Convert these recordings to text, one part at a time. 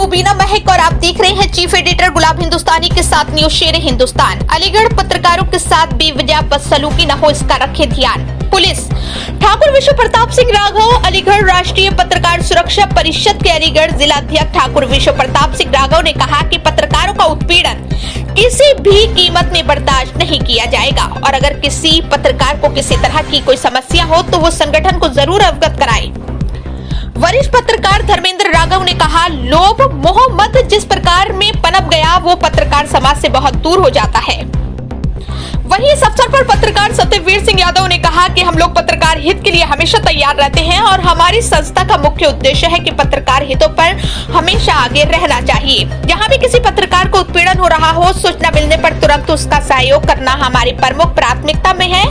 मुबीना महक और आप देख रहे हैं चीफ एडिटर गुलाब हिंदुस्तानी के साथ न्यूज शेर हिंदुस्तान। अलीगढ़ पत्रकारों के साथ बेवजह बदसलूकी न हो, इसका रखे ध्यान। पुलिस ठाकुर विश्व प्रताप सिंह राघव अलीगढ़ राष्ट्रीय पत्रकार सुरक्षा परिषद के अलीगढ़ जिला अध्यक्ष ठाकुर विश्व प्रताप सिंह राघव ने कहा कि पत्रकारों का उत्पीड़न किसी भी कीमत में बर्दाश्त नहीं किया जाएगा और अगर किसी पत्रकार को किसी तरह की कोई समस्या हो तो वो संगठन को जरूर अवगत कराए। वरिष्ठ पत्रकार धर्मेंद्र राघव ने कहा, लोभ मोह मद जिस प्रकार में पनप गया वो पत्रकार समाज से बहुत दूर हो जाता है। वहीं इस अवसर पर पत्रकार सत्यवीर सिंह यादव ने कहा कि हम लोग पत्रकार हित के लिए हमेशा तैयार रहते हैं और हमारी संस्था का मुख्य उद्देश्य है कि पत्रकार हितों पर हमेशा आगे रहना चाहिए। जहां भी किसी पत्रकार को उत्पीड़न हो रहा हो, सूचना मिलने पर तुरंत उसका सहयोग करना हमारी प्रमुख प्राथमिकता में है।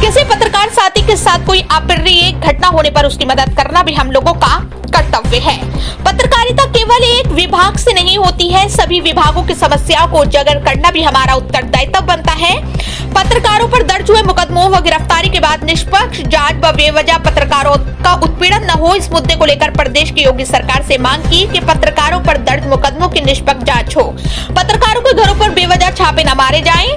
किसी पत्रकार साथी के साथ कोई अप्रिय घटना होने पर उसकी मदद करना भी हम लोगों का कर्तव्य है। पत्रकारिता केवल एक विभाग से नहीं होती है, सभी विभागों की समस्याओं को उजागर करना भी हमारा उत्तरदायित्व बनता है। पत्रकारों पर दर्ज हुए मुकदमों व गिरफ्तारी के बाद निष्पक्ष जांच व बेवजह पत्रकारों का उत्पीड़न न हो, इस मुद्दे को लेकर प्रदेश की योगी सरकार से मांग की कि पत्रकारों पर दर्ज मुकदमों की निष्पक्ष जांच हो। पत्रकारों के घरों पर बेवजह छापे न मारे जाएं,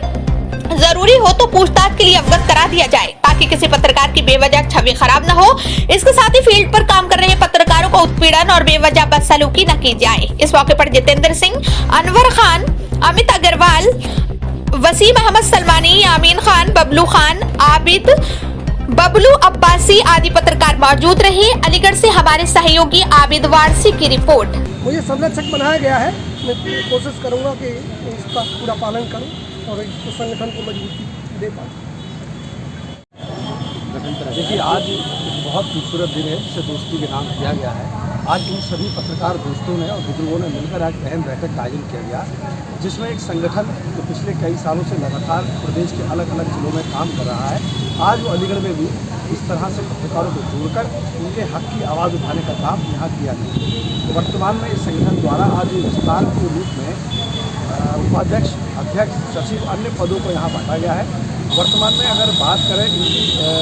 जरूरी हो तो पूछताछ के लिए अवगत करा दिया जाए ताकि किसी पत्रकार की बेवजह छवि खराब न हो। इसके साथ ही फील्ड पर काम कर रहे पत्रकारों को उत्पीड़न और बेवजह बदसलूकी न की जाए। इस मौके पर जितेंद्र सिंह, अनवर खान, अमित अग्रवाल, वसीम अहमद सलमानी, आमीन खान, बबलू खान, आबिद, बबलू अब्बासी आदि पत्रकार मौजूद रहे। अलीगढ़ से हमारे सहयोगी आबिद वारसी की रिपोर्ट। मुझे संरक्षक बनाया गया है, मैं कोशिश करूंगा कि इसका पूरा पालन करूं और इस संगठन को मजबूती दे पाऊं। देखिए, आज बहुत खूबसूरत दिन है जिसे दोस्ती के नाम किया गया है। आज उन सभी पत्रकार दोस्तों ने और बुजुर्गों ने मिलकर आज अहम बैठक का आयोजन किया गया, जिसमें एक संगठन जो पिछले कई सालों से लगातार प्रदेश के अलग अलग जिलों में काम कर रहा है, आज वो अलीगढ़ में भी इस तरह से पत्रकारों को जोड़कर उनके हक की आवाज़ उठाने का काम यहाँ किया गया। तो वर्तमान में इस संगठन द्वारा आज विस्तार के रूप में उपाध्यक्ष, अध्यक्ष, सचिव, अन्य पदों को यहाँ बांटा गया है। वर्तमान में अगर बात करें इनकी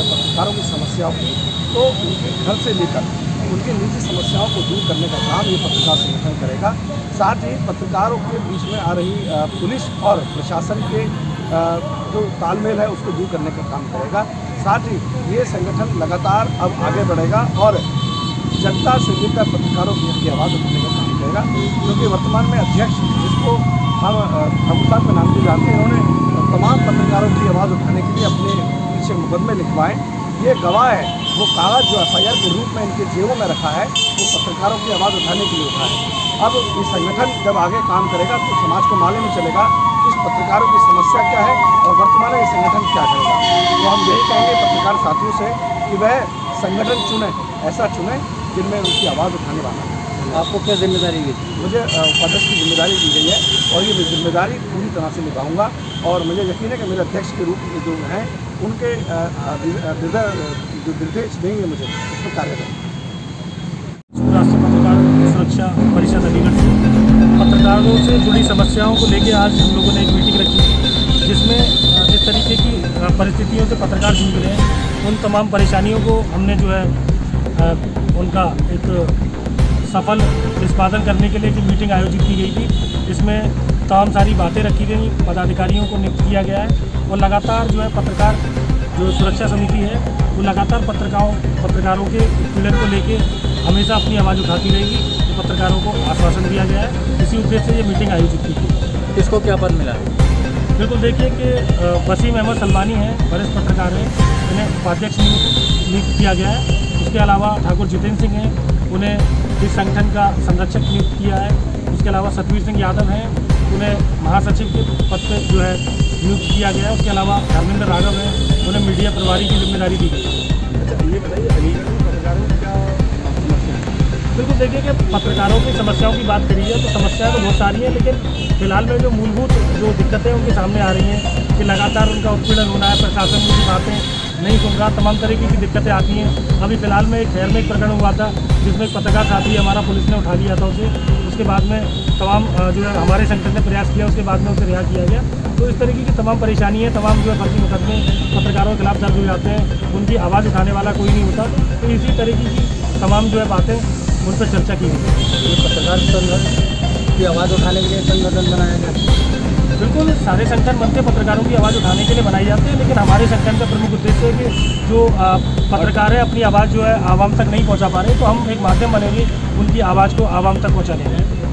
पत्रकारों की समस्याओं की, तो उनके घर से लेकर उनकी निजी समस्याओं को दूर करने का काम ये पत्रकार संगठन करेगा। साथ ही पत्रकारों के बीच में आ रही पुलिस और प्रशासन के जो तालमेल है उसको दूर करने का काम करेगा। साथ ही ये संगठन लगातार अब आगे बढ़ेगा और जनता से लेकर पत्रकारों की आवाज़ उठाने का काम करेगा, क्योंकि वर्तमान में अध्यक्ष, जिसको हम ठाकुर के नाम से जानते हैं, उन्होंने तमाम पत्रकारों की आवाज़ उठाने के लिए अपने पीछे मुकदमे लिखवाए। ये गवाह है, वो कागज जो FIR के रूप में इनके जेबों में रखा है, वो पत्रकारों की आवाज़ उठाने के लिए उठा है। अब ये संगठन जब आगे काम करेगा तो समाज को मालूम चलेगा इस पत्रकारों की समस्या क्या है और वर्तमान में ये संगठन क्या करेगा। तो हम यही कहेंगे पत्रकार साथियों से कि वह संगठन चुने, ऐसा चुने जिनमें उनकी आवाज़ उठाने वाला है। आपको क्या जिम्मेदारी दी? मुझे उपाध्यक्ष की जिम्मेदारी दी गई है और ये जिम्मेदारी पूरी तरह से निभाऊंगा और मुझे यकीन है कि मेरे अध्यक्ष के रूप में जो हैं उनके जो निर्देश देंगे मुझे उसमें कार्य करेंगे। राष्ट्रीय पत्रकार सुरक्षा परिषद अलीगढ़ से पत्रकारों से जुड़ी समस्याओं को लेकर आज हम लोगों ने एक मीटिंग रखी, जिसमें जिस तरीके की परिस्थितियों से पत्रकार जूझ रहे हैं उन तमाम परेशानियों को हमने जो है उनका एक सफल निष्पादन करने के लिए एक मीटिंग आयोजित की गई थी। इसमें तमाम सारी बातें रखी गई, पदाधिकारियों को नियुक्त किया गया है और लगातार जो है पत्रकार जो सुरक्षा समिति है वो लगातार पत्रकारों के उत्पीड़न को लेके हमेशा अपनी आवाज़ उठाती रहेगी। तो पत्रकारों को आश्वासन दिया गया है, इसी उद्देश्य से ये मीटिंग आयोजित की गई। किसको क्या पद मिला? बिल्कुल, देखिए कि वसीम अहमद सलमानी है, वरिष्ठ पत्रकार हैं, उन्हें उपाध्यक्ष नियुक्त किया गया है। उसके अलावा ठाकुर जितेंद्र सिंह हैं, उन्हें इस संगठन का संरक्षक नियुक्त किया है। उसके अलावा सतवीर सिंह यादव हैं, उन्हें महासचिव के पद पर जो है नियुक्त किया गया है। उसके अलावा धर्मेंद्र राघव हैं, उन्हें मीडिया प्रभारी की जिम्मेदारी दी गई है। अच्छा, ये बताइए अलीगढ़ में पत्रकारों की क्या समस्या है? बिल्कुल, देखिए कि पत्रकारों की समस्याओं की बात करी है तो समस्याएं तो बहुत सारी हैं, लेकिन फिलहाल में जो मूलभूत जो दिक्कतें उनके सामने आ रही हैं कि लगातार उनका उत्पीड़न होना है, प्रशासन की बातें नहीं सुन रहा, तमाम तरीके की दिक्कतें आती हैं। अभी फिलहाल में एक शहर में एक प्रकरण हुआ था जिसमें एक पत्रकार साथी हमारा पुलिस ने उठा लिया था उसे। उसके बाद में तमाम जो है हमारे संगठन ने प्रयास किया, उसके बाद में उसे रिहा किया गया। तो इस तरीके की तमाम परेशानी है, तमाम जो है फर्जी मुकदमे पत्रकारों के खिलाफ दर्ज हो जाते हैं, उनकी आवाज़ उठाने वाला कोई नहीं होता। तो इसी तरीके की तमाम जो है बातें उन पर चर्चा की गई। पत्रकार उसकी आवाज़ उठाने के लिए संगठन बनाया गया? बिल्कुल, सारे संगठन बनते हैं पत्रकारों की आवाज़ उठाने के लिए बनाए जाते हैं, लेकिन हमारे संगठन का प्रमुख उद्देश्य है कि जो पत्रकार है अपनी आवाज़ जो है आवाम तक नहीं पहुंचा पा रहे, तो हम एक माध्यम बनेंगे उनकी आवाज़ को आवाम तक पहुंचाने का।